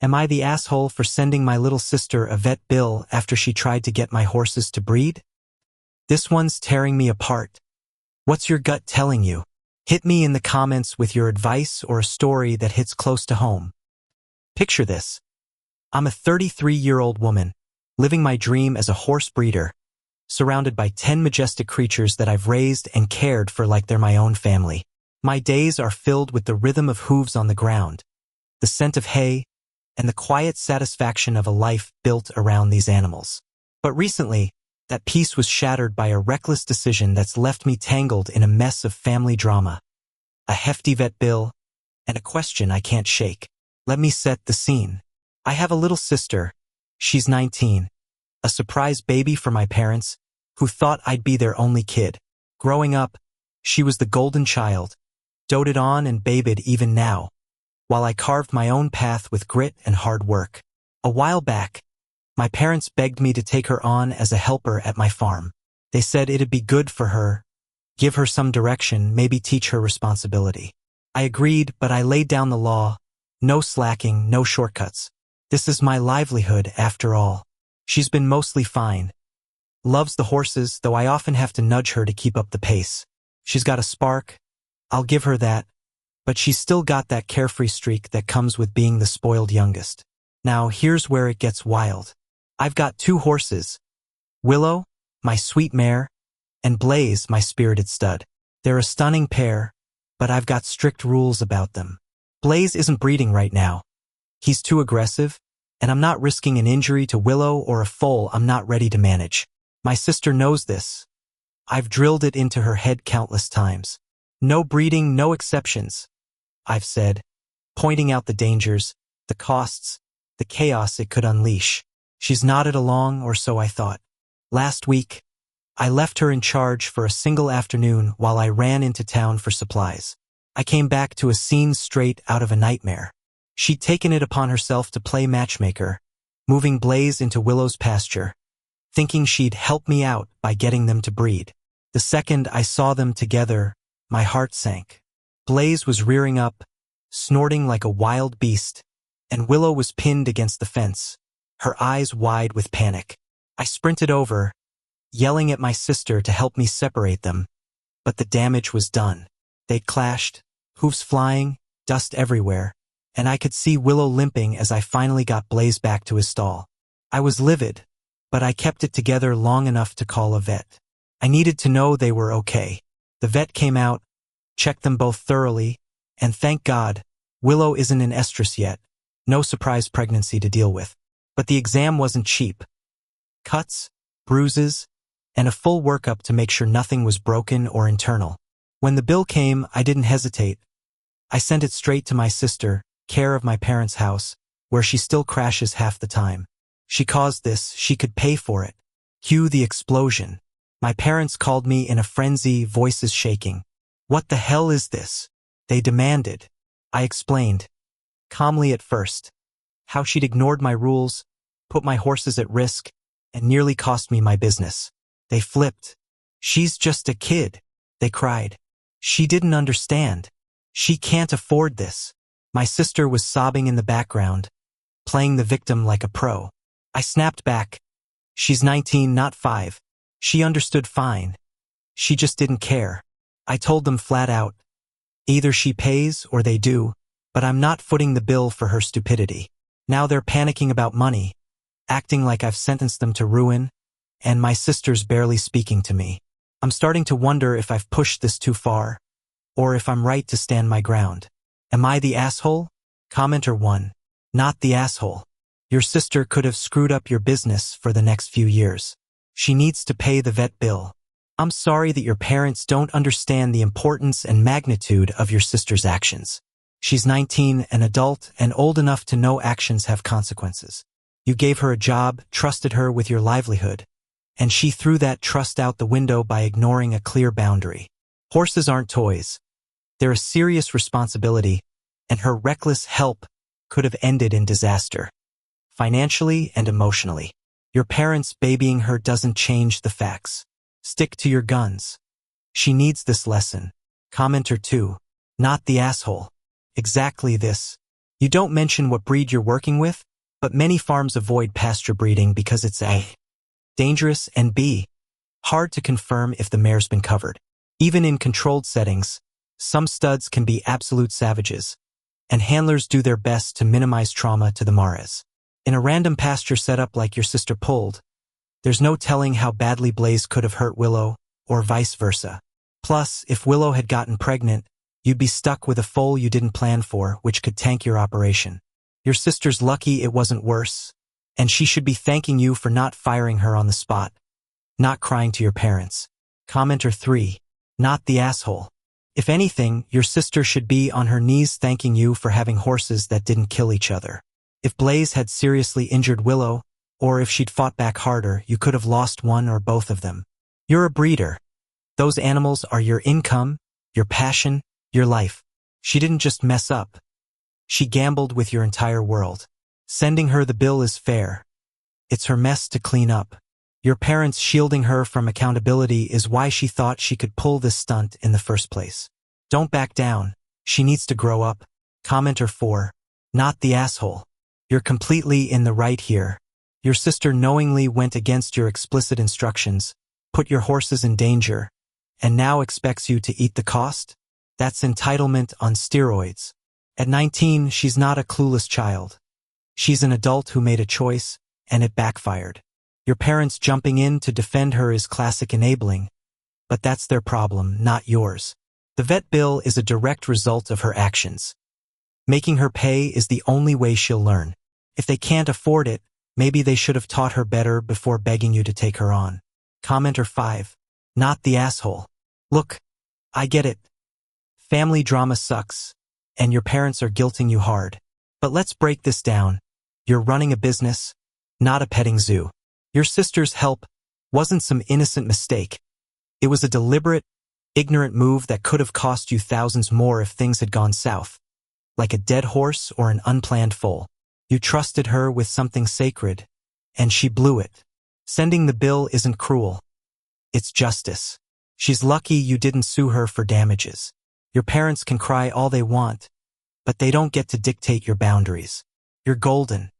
Am I the asshole for sending my little sister a vet bill after she tried to get my horses to breed? This one's tearing me apart. What's your gut telling you? Hit me in the comments with your advice or a story that hits close to home. Picture this. I'm a 33-year-old woman, living my dream as a horse breeder, surrounded by 10 majestic creatures that I've raised and cared for like they're my own family. My days are filled with the rhythm of hooves on the ground, the scent of hay, and the quiet satisfaction of a life built around these animals. But recently, that peace was shattered by a reckless decision that's left me tangled in a mess of family drama, a hefty vet bill, and a question I can't shake. Let me set the scene. I have a little sister. She's 19, a surprise baby for my parents, who thought I'd be their only kid. Growing up, she was the golden child, doted on and babied even now, while I carved my own path with grit and hard work. A while back, my parents begged me to take her on as a helper at my farm. They said it'd be good for her, give her some direction, maybe teach her responsibility. I agreed, but I laid down the law. No slacking, no shortcuts. This is my livelihood, after all. She's been mostly fine. Loves the horses, though I often have to nudge her to keep up the pace. She's got a spark. I'll give her that. But she's still got that carefree streak that comes with being the spoiled youngest. Now, here's where it gets wild. I've got 2 horses. Willow, my sweet mare, and Blaze, my spirited stud. They're a stunning pair, but I've got strict rules about them. Blaze isn't breeding right now. He's too aggressive, and I'm not risking an injury to Willow or a foal I'm not ready to manage. My sister knows this. I've drilled it into her head countless times. No breeding, no exceptions, I've said, pointing out the dangers, the costs, the chaos it could unleash. She's nodded along, or so I thought. Last week, I left her in charge for a single afternoon while I ran into town for supplies. I came back to a scene straight out of a nightmare. She'd taken it upon herself to play matchmaker, moving Blaze into Willow's pasture, thinking she'd help me out by getting them to breed. The second I saw them together, my heart sank. Blaze was rearing up, snorting like a wild beast, and Willow was pinned against the fence, her eyes wide with panic. I sprinted over, yelling at my sister to help me separate them, but the damage was done. They'd clashed, hooves flying, dust everywhere, and I could see Willow limping as I finally got Blaze back to his stall. I was livid, but I kept it together long enough to call a vet. I needed to know they were okay. The vet came out, checked them both thoroughly, and thank God, Willow isn't in estrus yet. No surprise pregnancy to deal with. But the exam wasn't cheap. Cuts, bruises, and a full workup to make sure nothing was broken or internal. When the bill came, I didn't hesitate. I sent it straight to my sister, care of my parents' house, where she still crashes half the time. She caused this, she could pay for it. Cue the explosion. My parents called me in a frenzy, voices shaking. What the hell is this? They demanded. I explained, calmly at first, how she'd ignored my rules, put my horses at risk, and nearly cost me my business. They flipped. She's just a kid, they cried. She didn't understand. She can't afford this. My sister was sobbing in the background, playing the victim like a pro. I snapped back. She's 19, not 5. She understood fine. She just didn't care. I told them flat out, either she pays or they do, but I'm not footing the bill for her stupidity. Now they're panicking about money, acting like I've sentenced them to ruin, and my sister's barely speaking to me. I'm starting to wonder if I've pushed this too far, or if I'm right to stand my ground. Am I the asshole? Commenter 1. Not the asshole. Your sister could have screwed up your business for the next few years. She needs to pay the vet bill. I'm sorry that your parents don't understand the importance and magnitude of your sister's actions. She's 19, an adult, and old enough to know actions have consequences. You gave her a job, trusted her with your livelihood, and she threw that trust out the window by ignoring a clear boundary. Horses aren't toys. They're a serious responsibility, and her reckless help could have ended in disaster, financially and emotionally. Your parents babying her doesn't change the facts. Stick to your guns. She needs this lesson. Commenter 2. Not the asshole. Exactly this. You don't mention what breed you're working with, but many farms avoid pasture breeding because it's A, dangerous, and B, hard to confirm if the mare's been covered. Even in controlled settings, some studs can be absolute savages, and handlers do their best to minimize trauma to the mares. In a random pasture setup like your sister pulled, there's no telling how badly Blaze could have hurt Willow, or vice versa. Plus, if Willow had gotten pregnant, you'd be stuck with a foal you didn't plan for, which could tank your operation. Your sister's lucky it wasn't worse, and she should be thanking you for not firing her on the spot, not crying to your parents. Commenter 3. Not the asshole. If anything, your sister should be on her knees thanking you for having horses that didn't kill each other. If Blaze had seriously injured Willow, or if she'd fought back harder, you could have lost one or both of them. You're a breeder. Those animals are your income, your passion, your life. She didn't just mess up. She gambled with your entire world. Sending her the bill is fair. It's her mess to clean up. Your parents shielding her from accountability is why she thought she could pull this stunt in the first place. Don't back down. She needs to grow up. Commenter 4. Not the asshole. You're completely in the right here. Your sister knowingly went against your explicit instructions, put your horses in danger, and now expects you to eat the cost? That's entitlement on steroids. At 19, she's not a clueless child. She's an adult who made a choice, and it backfired. Your parents jumping in to defend her is classic enabling, but that's their problem, not yours. The vet bill is a direct result of her actions. Making her pay is the only way she'll learn. If they can't afford it, maybe they should have taught her better before begging you to take her on. Commenter 5. Not the asshole. Look, I get it. Family drama sucks, and your parents are guilting you hard. But let's break this down. You're running a business, not a petting zoo. Your sister's help wasn't some innocent mistake. It was a deliberate, ignorant move that could have cost you thousands more if things had gone south, like a dead horse or an unplanned foal. You trusted her with something sacred, and she blew it. Sending the bill isn't cruel. It's justice. She's lucky you didn't sue her for damages. Your parents can cry all they want, but they don't get to dictate your boundaries. You're golden.